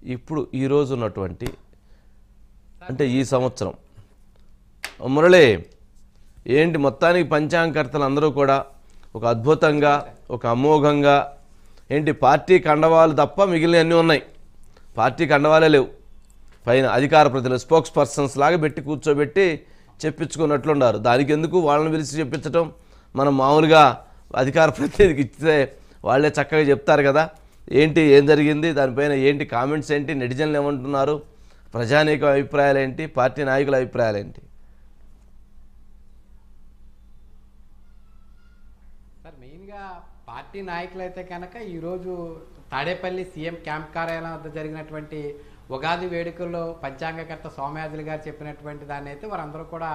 ఇప్పుడు ఈరోజు ఉన్నటువంటి అంటే ఈ సంవత్సరం మురళి ఏంటి మొత్తానికి పంచాంగకర్తలు అందరూ కూడా ఒక అద్భుతంగా ఒక అమోఘంగా ఏంటి పార్టీ కండవాలు తప్ప మిగిలిన అన్నీ ఉన్నాయి, పార్టీ కండవాలే లేవు, పైన అధికార ప్రతినిధులు స్పోక్స్ పర్సన్స్ లాగా పెట్టి కూర్చోబెట్టి చెప్పించుకున్నట్లున్నారు. దానికి ఎందుకు వాళ్ళని పిలిచి చెప్పించడం, మనం మామూలుగా అధికార ప్రతినిధికి ఇస్తే వాళ్ళే చక్కగా చెప్తారు కదా. ఏంటి ఏం జరిగింది, దానిపైన ఏంటి కామెంట్స్ ఏంటి, నెటిజన్లు ఏమంటున్నారు, ప్రజానీక అభిప్రాయాలు ఏంటి, పార్టీ నాయకుల అభిప్రాయాలు ఏంటి? సార్ మెయిన్గా పార్టీ నాయకులు అయితే కనుక ఈరోజు తాడేపల్లి సీఎం క్యాంప్ కార్యాలయం వద్ద జరిగినటువంటి ఉగాది వేడుకల్లో పంచాంగకర్త సోమయాజులు గారు చెప్పినటువంటి దాన్ని అయితే వారందరూ కూడా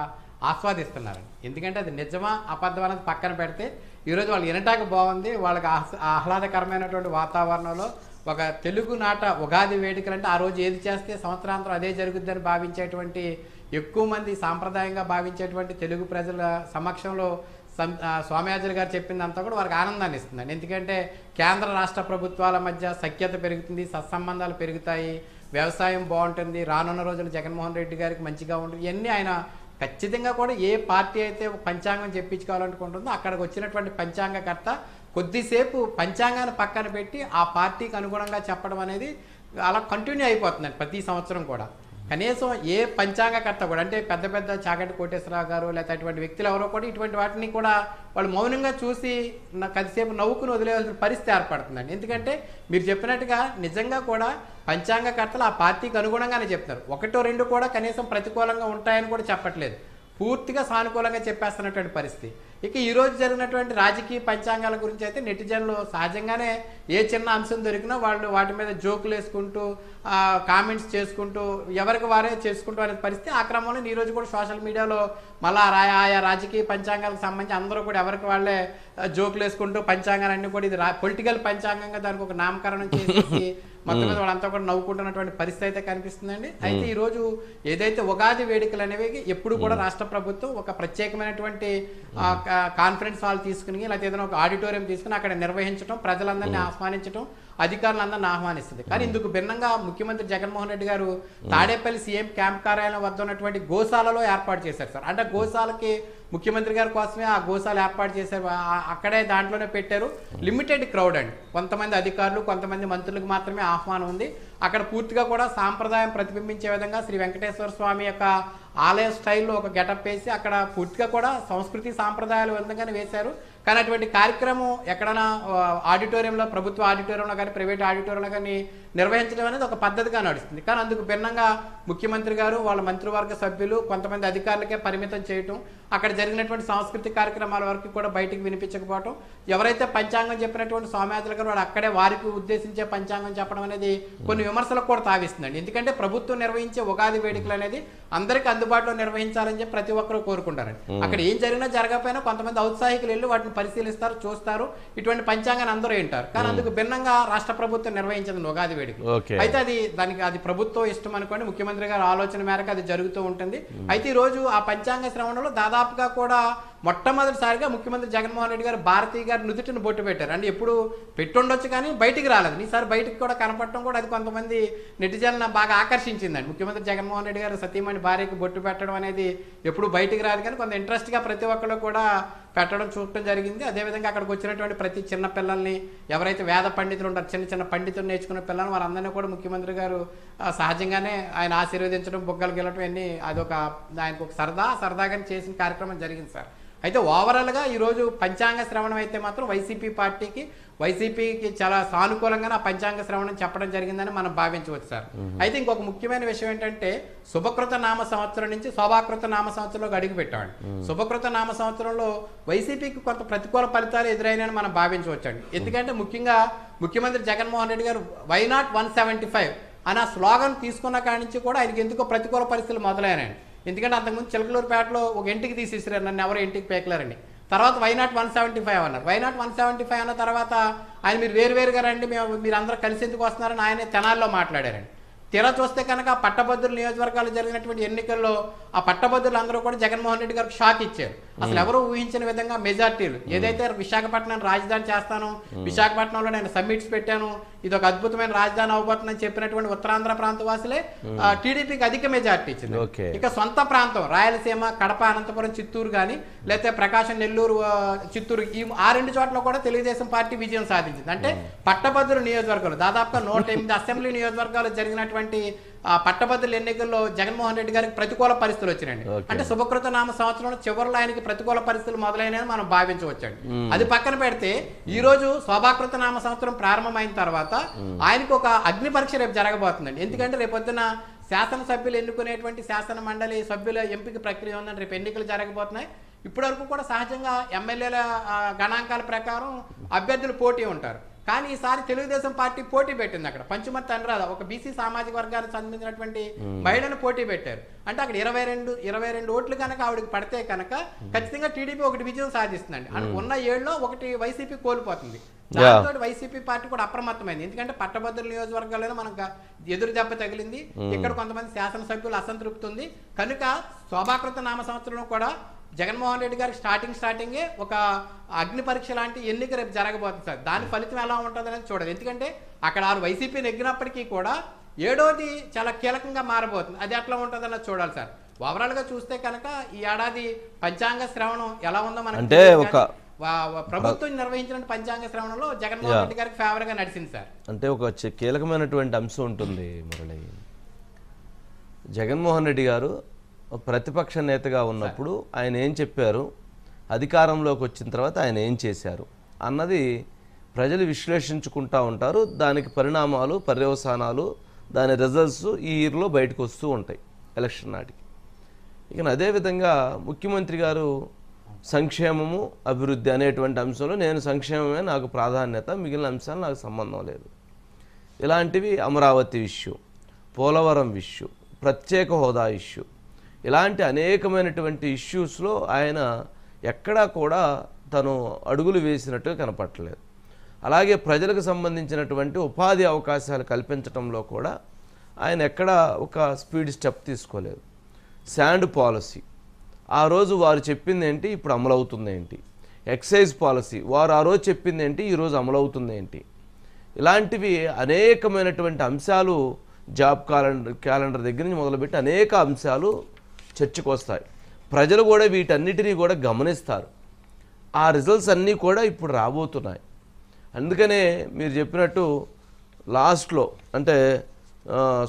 ఆస్వాదిస్తున్నారు. ఎందుకంటే అది నిజమా అబద్ధం అనేది పక్కన పెడితే ఈరోజు వాళ్ళు వినటానికి బాగుంది, వాళ్ళకి ఆహ్లాదకరమైనటువంటి వాతావరణంలో ఒక తెలుగు నాట ఉగాది వేడుకలు అంటే ఆ రోజు ఏది చేస్తే సంవత్సరాంతరం అదే జరుగుద్దని భావించేటువంటి ఎక్కువ మంది సాంప్రదాయంగా భావించేటువంటి తెలుగు ప్రజల సమక్షంలో సోమయాజులు గారు చెప్పిందంతా కూడా వారికి ఆనందాన్ని ఇస్తుందండి. ఎందుకంటే కేంద్ర రాష్ట్ర ప్రభుత్వాల మధ్య సఖ్యత పెరుగుతుంది, సత్సంబంధాలు పెరుగుతాయి, వ్యవసాయం బాగుంటుంది, రానున్న రోజులు జగన్మోహన్ రెడ్డి గారికి మంచిగా ఉంటుంది, ఇవన్నీ ఆయన ఖచ్చితంగా కూడా ఏ పార్టీ అయితే పంచాంగం చెప్పించుకోవాలనుకుంటుందో అక్కడికి వచ్చినటువంటి పంచాంగకర్త కొద్దిసేపు పంచాంగాన్ని పక్కన పెట్టి ఆ పార్టీకి అనుగుణంగా చెప్పడం అనేది అలా కంటిన్యూ అయిపోతుందండి ప్రతి సంవత్సరం కూడా. కనీసం ఏ పంచాంగకర్త కూడా అంటే పెద్ద పెద్ద చాగంటి కోటేశ్వరరావు గారు లేకపోతే అటువంటి వ్యక్తులు ఎవరో కూడా ఇటువంటి వాటిని కూడా వాళ్ళు మౌనంగా చూసి కొద్దిసేపు నవ్వుకుని వదిలేయాల్సిన పరిస్థితి ఏర్పడుతుందండి. ఎందుకంటే మీరు చెప్పినట్టుగా నిజంగా కూడా పంచాంగకర్తలు ఆ పార్టీకి అనుగుణంగానే చెప్తున్నారు, ఒకటో రెండు కూడా కనీసం ప్రతికూలంగా ఉంటాయని కూడా చెప్పట్లేదు, పూర్తిగా సానుకూలంగా చెప్పేస్తున్నటువంటి పరిస్థితి. ఇక ఈరోజు జరిగినటువంటి రాజకీయ పంచాంగాల గురించి అయితే నెటిజన్లు సహజంగానే ఏ చిన్న అంశం దొరికినా వాళ్ళు వాటి మీద జోకులు వేసుకుంటూ కామెంట్స్ చేసుకుంటూ ఎవరికి వారే చేసుకుంటూ అనే పరిస్థితి. ఆ క్రమంలో ఈరోజు కూడా సోషల్ మీడియాలో మళ్ళీ ఆయా రాజకీయ పంచాంగాలకు సంబంధించి అందరూ కూడా ఎవరికి వాళ్ళే జోకులు వేసుకుంటూ పంచాంగాలన్నీ కూడా ఇది పొలిటికల్ పంచాంగంగా దానికి ఒక నామకరణం చేసేసి మొత్తం మీద వాళ్ళంతా కూడా నవ్వుకుంటున్నటువంటి పరిస్థితి అయితే కనిపిస్తుందండి. అయితే ఈరోజు ఏదైతే ఉగాది వేడుకలు అనేవి ఎప్పుడు కూడా రాష్ట్ర ప్రభుత్వం ఒక ప్రత్యేకమైనటువంటి కాన్ఫరెన్స్ హాల్ తీసుకుని లేకపోతే ఏదైనా ఒక ఆడిటోరియం తీసుకుని అక్కడ నిర్వహించడం, ప్రజలందరినీ ఆహ్వానించడం, అధికారులందరినీ ఆహ్వానిస్తుంది. కానీ ఇందుకు భిన్నంగా ముఖ్యమంత్రి జగన్మోహన్ రెడ్డి గారు తాడేపల్లి సీఎం క్యాంప్ కార్యాలయం వద్ద ఉన్నటువంటి గోశాలలో ఏర్పాటు చేశారు సార్. అంటే గోశాలకి ముఖ్యమంత్రి గారి కోసమే ఆ గోశాల ఏర్పాటు చేశారు, అక్కడే దాంట్లోనే పెట్టారు. లిమిటెడ్ క్రౌడ్ అండి, కొంతమంది అధికారులు కొంతమంది మంత్రులకు మాత్రమే ఆహ్వానం ఉంది. అక్కడ పూర్తిగా కూడా సాంప్రదాయం ప్రతిబింబించే విధంగా శ్రీ వెంకటేశ్వర స్వామి యొక్క ఆలయ స్టైల్లో ఒక గెటప్ వేసి అక్కడ పూర్తిగా కూడా సంస్కృతి సాంప్రదాయాలు విధంగానే వేశారు. కానీ అటువంటి కార్యక్రమం ఎక్కడైనా ఆడిటోరియంలో, ప్రభుత్వ ఆడిటోరియంలో కానీ ప్రైవేట్ ఆడిటోరియంలో కానీ నిర్వహించడం అనేది ఒక పద్ధతిగా నడుస్తుంది. కానీ అందుకు భిన్నంగా ముఖ్యమంత్రి గారు వాళ్ళ మంత్రివర్గ సభ్యులు కొంతమంది అధికారులకే పరిమితం చేయటం, అక్కడ జరిగినటువంటి సాంస్కృతిక కార్యక్రమాల వరకు కూడా బయటికి వినిపించకపోవటం, ఎవరైతే పంచాంగం చెప్పినటువంటి సోమయాజులు గారు వాడు అక్కడే వారికి ఉద్దేశించే పంచాంగం చెప్పడం అనేది కొన్ని విమర్శలకు కూడా తావిస్తుందండి. ఎందుకంటే ప్రభుత్వం నిర్వహించే ఉగాది వేడుకలు అనేది అందరికీ అందుబాటులో నిర్వహించాలని చెప్పి ప్రతి ఒక్కరూ కోరుకుంటారండి. అక్కడ ఏం జరిగినా జరగకపోయినా కొంతమంది ఔత్సాహికులు వెళ్ళి వాటిని పరిశీలిస్తారు, చూస్తారు, ఇటువంటి పంచాంగాన్ని అందరూ వింటారు. కానీ అందుకు భిన్నంగా రాష్ట్ర ప్రభుత్వం నిర్వహించదు ఉగాది వేడుక. అయితే అది ప్రభుత్వం ఇష్టం అనుకోండి, ముఖ్యమంత్రి గారి ఆలోచన మేరకు అది జరుగుతూ ఉంటుంది. అయితే ఈ రోజు ఆ పంచాంగ శ్రవణంలో దాదాపుగా కూడా మొట్టమొదటిసారిగా ముఖ్యమంత్రి జగన్మోహన్ రెడ్డి గారు భారతీయ గారి నుదుటిని బొట్టు పెట్టారు. అంటే ఎప్పుడు పెట్టుండొచ్చు కానీ బయటికి రాలేదు, ఈసారి బయటికి కూడా కనపడటం కూడా అది కొంతమంది నెటిజన్లను బాగా ఆకర్షించిందండి. ముఖ్యమంత్రి జగన్మోహన్ రెడ్డి గారు సతీమణి భార్యకి బొట్టు పెట్టడం అనేది ఎప్పుడు బయటికి రాదు కానీ కొంత ఇంట్రెస్ట్గా ప్రతి ఒక్కరు కూడా పెట్టడం చూడటం జరిగింది. అదేవిధంగా అక్కడికి వచ్చినటువంటి ప్రతి చిన్న పిల్లల్ని, ఎవరైతే వేద పండితులు ఉంటారు, చిన్న చిన్న పండితులు నేర్చుకున్న పిల్లలు, వారందరినీ కూడా ముఖ్యమంత్రి గారు సహజంగానే ఆయన ఆశీర్వదించడం, బొగ్గలు గెలవడం అన్నీ అదొక ఆయనకు ఒక సరదాగా చేసిన కార్యక్రమం జరిగింది సార్. అయితే ఓవరాల్గా ఈరోజు పంచాంగ శ్రవణం అయితే మాత్రం వైసీపీకి చాలా సానుకూలంగా ఆ పంచాంగ శ్రవణం చెప్పడం జరిగిందని మనం భావించవచ్చు సార్. అయితే ఇంకొక ముఖ్యమైన విషయం ఏంటంటే శుభకృత నామ సంవత్సరం నుంచి శోభాకృత నామ సంవత్సరంలోకి అడుగు పెట్టామండి. శుభకృత నామ సంవత్సరంలో వైసీపీకి కొంత ప్రతికూల ఫలితాలు ఎదురైనాయని మనం భావించవచ్చండి. ఎందుకంటే ముఖ్యంగా ముఖ్యమంత్రి జగన్మోహన్ రెడ్డి గారు వై నాట్ 175 అనే స్లోగన్ తీసుకున్న కాడి నుంచి కూడా ఆయనకి ఎందుకో ప్రతికూల పరిస్థితులు మొదలైనాయండి. ఎందుకంటే అంతకుముందు చిలకలూరుపేటలో ఒక ఇంటికి తీసేసారు, నన్ను ఎవరో ఇంటికి పేకలేరండి. తర్వాత వై నాట్ 175 అన్నారు. వై నాట్ 175 అన్న తర్వాత ఆయన మీరు వేరువేరుగా రండి, మీరు అందరూ కలిసి ఎందుకు వస్తున్నారని ఆయన తెనాల్లో మాట్లాడారండి. తీరా చూస్తే కనుక పట్టభద్రుల నియోజకవర్గాలు జరిగినటువంటి ఎన్నికల్లో ఆ పట్టభద్రులు అందరూ కూడా జగన్మోహన్ రెడ్డి గారికి షాక్ ఇచ్చారు. అసలు ఎవరు ఊహించిన విధంగా మెజార్టీలు ఏదైతే విశాఖపట్నం రాజధాని చేస్తాను, విశాఖపట్నంలో నేను సమ్మిట్స్ పెట్టాను, ఇది ఒక అద్భుతమైన రాజధాని అవబోతుందని చెప్పినటువంటి ఉత్తరాంధ్ర ప్రాంత వాసులే టీడీపీకి అధిక మెజార్టీ ఇచ్చింది. ఇక సొంత ప్రాంతం రాయలసీమ, కడప, అనంతపురం, చిత్తూరు కానీ లేకపోతే ప్రకాశం, నెల్లూరు, చిత్తూరు ఆ 2 చోట్ల కూడా తెలుగుదేశం పార్టీ విజయం సాధించింది. అంటే పట్టభద్రుల నియోజకవర్గాలు దాదాపుగా 108 అసెంబ్లీ నియోజకవర్గాలు జరిగినటువంటి పట్టభద్రుల ఎన్నికల్లో జగన్మోహన్ రెడ్డి గారికి ప్రతికూల పరిస్థితులు వచ్చినాయండి. అంటే శుభకృత నామ సంవత్సరంలో చివరిలో ఆయనకి ప్రతికూల పరిస్థితులు మొదలైనవి మనం భావించవచ్చండి. అది పక్కన పెడితే ఈ రోజు శోభాకృత నామ సంవత్సరం ప్రారంభమైన తర్వాత ఆయనకు ఒక అగ్ని పరీక్ష రేపు జరగబోతుందండి. ఎందుకంటే రేపొద్దున శాసనసభ్యులు ఎన్నుకునేటువంటి శాసన మండలి సభ్యుల ఎంపిక ప్రక్రియ ఉందని, రేపు ఎన్నికలు జరగబోతున్నాయి. ఇప్పటి వరకు కూడా సహజంగా ఎమ్మెల్యేల గణాంకాల ప్రకారం అభ్యర్థులు పోటీ ఉంటారు. కానీ ఈసారి తెలుగుదేశం పార్టీ పోటీ పెట్టింది. అక్కడ పంచుమర్తి అనురాధ ఒక బీసీ సామాజిక వర్గానికి సంబంధించినటువంటి మహిళను పోటీ పెట్టారు. అంటే అక్కడ 22 ఓట్లు కనుక ఆవిడకి పడితే కనుక ఖచ్చితంగా టీడీపీ ఒకటి విజయం సాధిస్తుందండి. ఉన్న 7లో ఒకటి వైసీపీ కోల్పోతుంది. దాంతో వైసీపీ పార్టీ కూడా అప్రమత్తమైంది. ఎందుకంటే పట్టభద్రుల నియోజకవర్గాల్లో మనకు ఎదురు దెబ్బ తగిలింది. ఇక్కడ కొంతమంది శాసనసభ్యులు అసంతృప్తి ఉంది. కనుక శోభాకృత నామ సంవత్సరంలో కూడా జగన్మోహన్ రెడ్డి గారికి స్టార్టింగే ఒక అగ్ని పరీక్ష లాంటి ఎన్నిక రేపు జరగబోతుంది సార్. దాని ఫలితం ఎలా ఉంటుంది అనేది చూడాలి. ఎందుకంటే అక్కడ 6 వైసీపీ నెగ్గినప్పటికీ కూడా 7వది చాలా కీలకంగా మారబోతుంది. అది ఎట్లా ఉంటుంది అన్నది చూడాలి సార్. ఓవరాల్ గా చూస్తే కనుక ఈ ఏడాది పంచాంగ శ్రవణం ఎలా ఉందో మనకి అంటే ఒక ప్రభుత్వం నిర్వహించిన పంచాంగ శ్రవణంలో జగన్మోహన్ రెడ్డి గారికి ఫేవర్ గా నడిచింది సార్. అంటే ఒక కీలకమైనటువంటి అంశం ఉంటుంది మురళి. జగన్మోహన్ రెడ్డి గారు ప్రతిపక్ష నేతగా ఉన్నప్పుడు ఆయన ఏం చెప్పారు, అధికారంలోకి వచ్చిన తర్వాత ఆయన ఏం చేశారు అన్నది ప్రజలు విశ్లేషించుకుంటూ ఉంటారు. దానికి పరిణామాలు, పర్యవసానాలు, దాని రిజల్ట్స్ ఈ ఇయర్లో బయటకు వస్తూ ఉంటాయి ఎలక్షన్ నాటికి. ఇక అదేవిధంగా ముఖ్యమంత్రి గారు సంక్షేమము, అభివృద్ధి అనేటువంటి అంశంలో నేను సంక్షేమమే నాకు ప్రాధాన్యత, మిగిలిన అంశాలు నాకు సంబంధం లేదు. ఇలాంటివి అమరావతి ఇష్యూ, పోలవరం ఇష్యూ, ప్రత్యేక హోదా ఇష్యూ, ఇలాంటి అనేకమైనటువంటి ఇష్యూస్లో ఆయన ఎక్కడా కూడా తను అడుగులు వేసినట్టుగా కనపడలేదు. అలాగే ప్రజలకు సంబంధించినటువంటి ఉపాధి అవకాశాలు కల్పించడంలో కూడా ఆయన ఎక్కడా ఒక స్పీడ్ స్టెప్ తీసుకోలేదు. శాండ్ పాలసీ ఆ రోజు వారు చెప్పింది ఏంటి, ఇప్పుడు అమలవుతుంది ఏంటి? ఎక్సైజ్ పాలసీ వారు ఆ రోజు చెప్పింది ఏంటి, ఈరోజు అమలవుతుంది ఏంటి? ఇలాంటివి అనేకమైనటువంటి అంశాలు జాబ్ క్యాలెండర్ దగ్గర నుంచి మొదలుపెట్టి అనేక అంశాలు చర్చకు వస్తాయి. ప్రజలు కూడా వీటన్నిటినీ కూడా గమనిస్తారు. ఆ రిజల్ట్స్ అన్నీ కూడా ఇప్పుడు రాబోతున్నాయి. అందుకనే మీరు చెప్పినట్టు లాస్ట్లో అంటే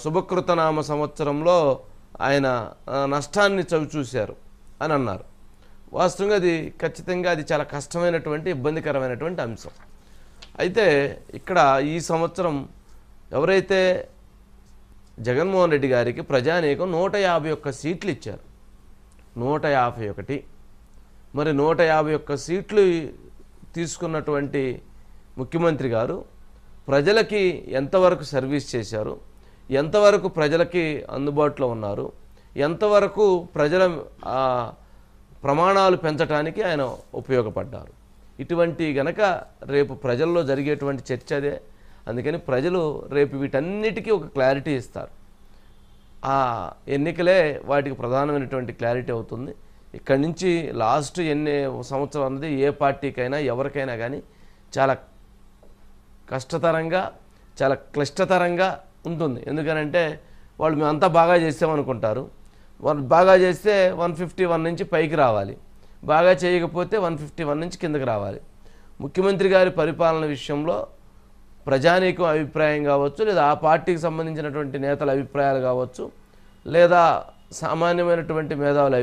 శుభకృతనామ సంవత్సరంలో ఆయన నష్టాన్ని చవిచూశారు అని అన్నారు. వాస్తవంగా అది ఖచ్చితంగా అది చాలా కష్టమైనటువంటి, ఇబ్బందికరమైనటువంటి అంశం. అయితే ఇక్కడ ఈ సంవత్సరం ఎవరైతే జగన్మోహన్ రెడ్డి గారికి ప్రజానీకం 151 సీట్లు ఇచ్చారు, 151. మరి 151 సీట్లు తీసుకున్నటువంటి ముఖ్యమంత్రి గారు ప్రజలకి ఎంతవరకు సర్వీస్ చేశారు, ఎంతవరకు ప్రజలకి అందుబాటులో ఉన్నారు, ఎంతవరకు ప్రజల ప్రమాణాలు పెంచడానికి ఆయన ఉపయోగపడ్డారు, ఇటువంటి గనక రేపు ప్రజల్లో జరిగేటువంటి చర్చ అదే. అందుకని ప్రజలు రేపు వీటన్నిటికీ ఒక క్లారిటీ ఇస్తారు. ఆ ఎన్నికలే వాటికి ప్రధానమైనటువంటి క్లారిటీ అవుతుంది. ఇక్కడి నుంచి లాస్ట్ సంవత్సరం అన్నది ఏ పార్టీకైనా ఎవరికైనా కానీ చాలా కష్టతరంగా, చాలా క్లిష్టతరంగా ఉంటుంది. ఎందుకనంటే వాళ్ళు మేమంతా బాగా చేసామనుకుంటారు. వాళ్ళు బాగా చేస్తే 151 నుంచి పైకి రావాలి, బాగా చేయకపోతే 151 నుంచి కిందకి రావాలి. ముఖ్యమంత్రి గారి పరిపాలన విషయంలో ప్రజానీకం అభిప్రాయం కావచ్చు, లేదా ఆ పార్టీకి సంబంధించినటువంటి నేతల అభిప్రాయాలు కావచ్చు, లేదా సామాన్యమైనటువంటి మేధావుల